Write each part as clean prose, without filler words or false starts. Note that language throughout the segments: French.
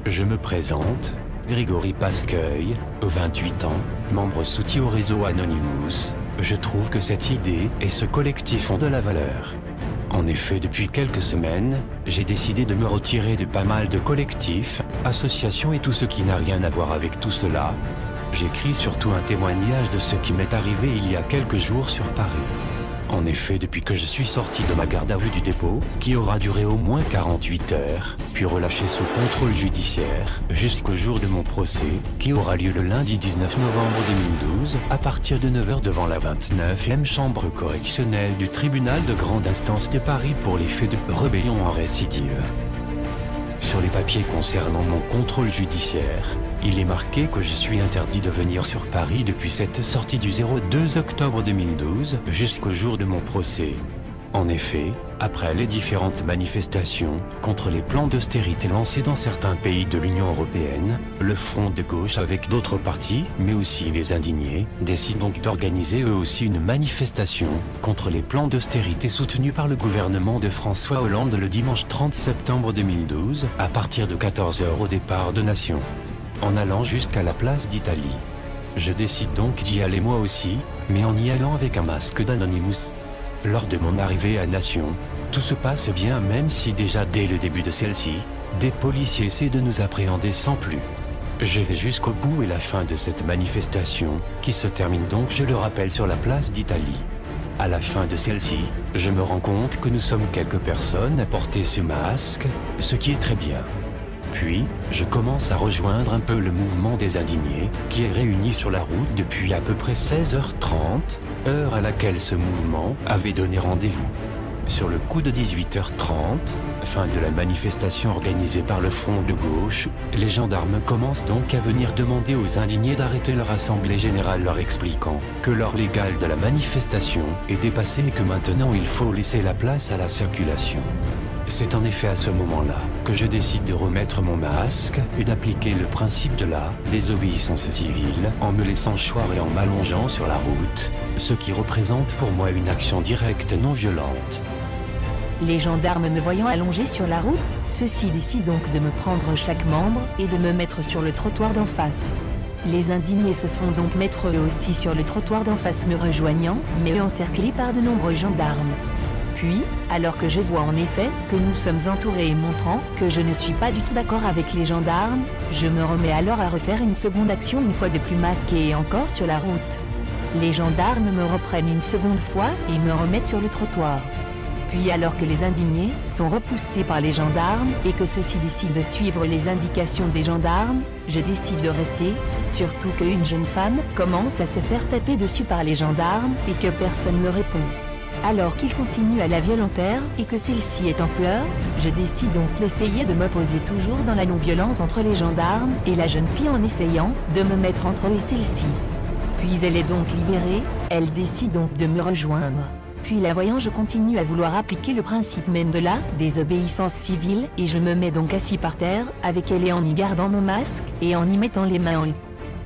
Je me présente, Grégory Pasqueuil, 28 ans, membre soutien au réseau Anonymous. Je trouve que cette idée et ce collectif ont de la valeur. En effet, depuis quelques semaines, j'ai décidé de me retirer de pas mal de collectifs, associations et tout ce qui n'a rien à voir avec tout cela. J'écris surtout un témoignage de ce qui m'est arrivé il y a quelques jours sur Paris. En effet, depuis que je suis sorti de ma garde à vue du dépôt, qui aura duré au moins 48 heures, puis relâché sous contrôle judiciaire, jusqu'au jour de mon procès, qui aura lieu le lundi 19 novembre 2012, à partir de 9 h devant la 29e chambre correctionnelle du tribunal de grande instance de Paris pour les faits de rébellion en récidive. Sur les papiers concernant mon contrôle judiciaire, il est marqué que je suis interdit de venir sur Paris depuis cette sortie du 02 octobre 2012 jusqu'au jour de mon procès. En effet, après les différentes manifestations contre les plans d'austérité lancés dans certains pays de l'Union européenne, le Front de gauche avec d'autres partis, mais aussi les indignés, décide donc d'organiser eux aussi une manifestation contre les plans d'austérité soutenus par le gouvernement de François Hollande le dimanche 30 septembre 2012, à partir de 14 h au départ de Nation, en allant jusqu'à la place d'Italie. Je décide donc d'y aller moi aussi, mais en y allant avec un masque d'Anonymous. Lors de mon arrivée à Nation, tout se passe bien même si déjà dès le début de celle-ci, des policiers essaient de nous appréhender sans plus. Je vais jusqu'au bout et la fin de cette manifestation, qui se termine donc, je le rappelle, sur la place d'Italie. À la fin de celle-ci, je me rends compte que nous sommes quelques personnes à porter ce masque, ce qui est très bien. Puis, je commence à rejoindre un peu le mouvement des indignés, qui est réuni sur la route depuis à peu près 16 h 30, heure à laquelle ce mouvement avait donné rendez-vous. Sur le coup de 18 h 30, fin de la manifestation organisée par le Front de gauche, les gendarmes commencent donc à venir demander aux indignés d'arrêter leur assemblée générale, leur expliquant que l'heure légale de la manifestation est dépassée et que maintenant il faut laisser la place à la circulation. C'est en effet à ce moment-là que je décide de remettre mon masque et d'appliquer le principe de la désobéissance civile en me laissant choir et en m'allongeant sur la route, ce qui représente pour moi une action directe non violente. Les gendarmes me voyant allongé sur la route, ceux-ci décident donc de me prendre chaque membre et de me mettre sur le trottoir d'en face. Les indignés se font donc mettre eux aussi sur le trottoir d'en face me rejoignant, mais encerclés par de nombreux gendarmes. Puis, alors que je vois en effet que nous sommes entourés et montrant que je ne suis pas du tout d'accord avec les gendarmes, je me remets alors à refaire une seconde action une fois de plus masqué et encore sur la route. Les gendarmes me reprennent une seconde fois et me remettent sur le trottoir. Puis alors que les indignés sont repoussés par les gendarmes et que ceux-ci décident de suivre les indications des gendarmes, je décide de rester, surtout qu'une jeune femme commence à se faire taper dessus par les gendarmes et que personne ne répond. Alors qu'il continue à la violenter et que celle-ci est en pleurs, je décide donc d'essayer de m'opposer toujours dans la non-violence entre les gendarmes et la jeune fille en essayant de me mettre entre eux et celle-ci. Puis elle est donc libérée, elle décide donc de me rejoindre. Puis la voyant, je continue à vouloir appliquer le principe même de la désobéissance civile et je me mets donc assis par terre avec elle et en y gardant mon masque et en y mettant les mains en haut.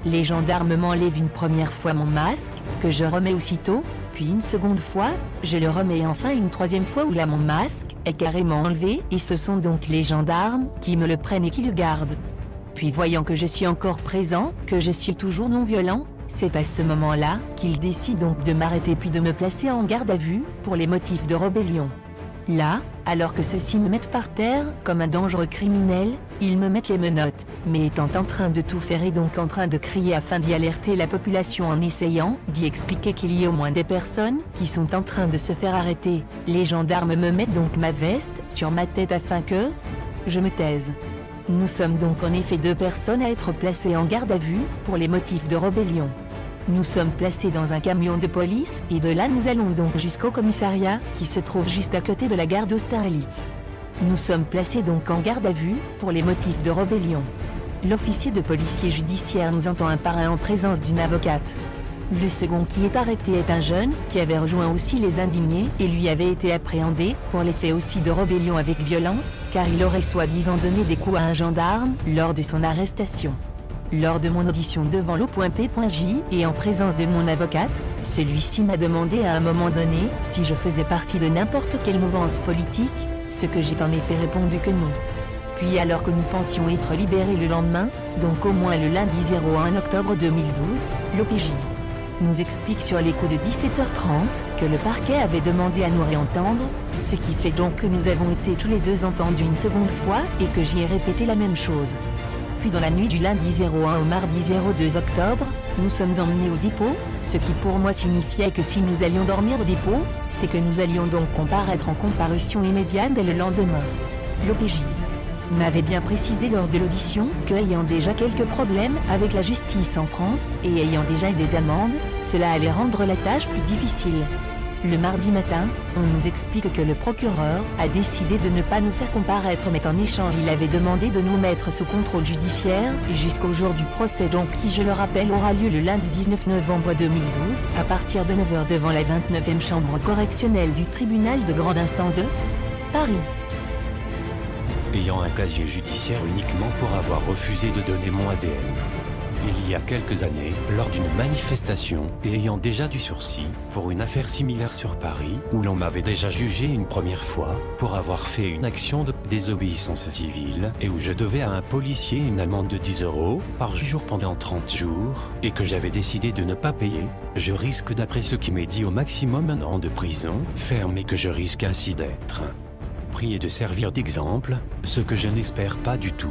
Les gendarmes m'enlèvent une première fois mon masque, que je remets aussitôt, puis une seconde fois, je le remets enfin une troisième fois où là mon masque est carrément enlevé et ce sont donc les gendarmes qui me le prennent et qui le gardent. Puis voyant que je suis encore présent, que je suis toujours non violent, c'est à ce moment-là qu'ils décident donc de m'arrêter puis de me placer en garde à vue pour les motifs de rébellion. Là, alors que ceux-ci me mettent par terre comme un dangereux criminel, ils me mettent les menottes, mais étant en train de tout faire et donc en train de crier afin d'y alerter la population en essayant d'y expliquer qu'il y a au moins des personnes qui sont en train de se faire arrêter, les gendarmes me mettent donc ma veste sur ma tête afin que je me taise. Nous sommes donc en effet 2 personnes à être placées en garde à vue pour les motifs de rébellion. Nous sommes placés dans un camion de police et de là nous allons donc jusqu'au commissariat qui se trouve juste à côté de la gare d'Austerlitz. Nous sommes placés donc en garde à vue pour les motifs de rébellion. L'officier de policier judiciaire nous entend un par un en présence d'une avocate. Le second qui est arrêté est un jeune qui avait rejoint aussi les indignés et lui avait été appréhendé pour les faits aussi de rébellion avec violence car il aurait soi-disant donné des coups à un gendarme lors de son arrestation. Lors de mon audition devant l'O.P.J et en présence de mon avocate, celui-ci m'a demandé à un moment donné si je faisais partie de n'importe quelle mouvance politique, ce que j'ai en effet répondu que non. Puis alors que nous pensions être libérés le lendemain, donc au moins le lundi 01 octobre 2012, l'OPJ nous explique sur les coups de 17h30 que le parquet avait demandé à nous réentendre, ce qui fait donc que nous avons été tous les deux entendus une seconde fois et que j'y ai répété la même chose. Puis dans la nuit du lundi 01 au mardi 02 octobre, nous sommes emmenés au dépôt, ce qui pour moi signifiait que si nous allions dormir au dépôt, c'est que nous allions donc comparaître en comparution immédiate dès le lendemain. L'OPJ m'avait bien précisé lors de l'audition que, ayant déjà quelques problèmes avec la justice en France et ayant déjà eu des amendes, cela allait rendre la tâche plus difficile. Le mardi matin, on nous explique que le procureur a décidé de ne pas nous faire comparaître, mais qu'en échange il avait demandé de nous mettre sous contrôle judiciaire jusqu'au jour du procès, donc qui, je le rappelle, aura lieu le lundi 19 novembre 2012 à partir de 9h devant la 29e chambre correctionnelle du tribunal de grande instance de Paris. Ayant un casier judiciaire uniquement pour avoir refusé de donner mon ADN. Il y a quelques années, lors d'une manifestation, et ayant déjà du sursis, pour une affaire similaire sur Paris, où l'on m'avait déjà jugé une première fois, pour avoir fait une action de désobéissance civile, et où je devais à un policier une amende de 10 € par jour pendant 30 jours, et que j'avais décidé de ne pas payer, je risque, d'après ce qui m'est dit, au maximum 1 an de prison ferme, et que je risque ainsi d'être prié de servir d'exemple, ce que je n'espère pas du tout.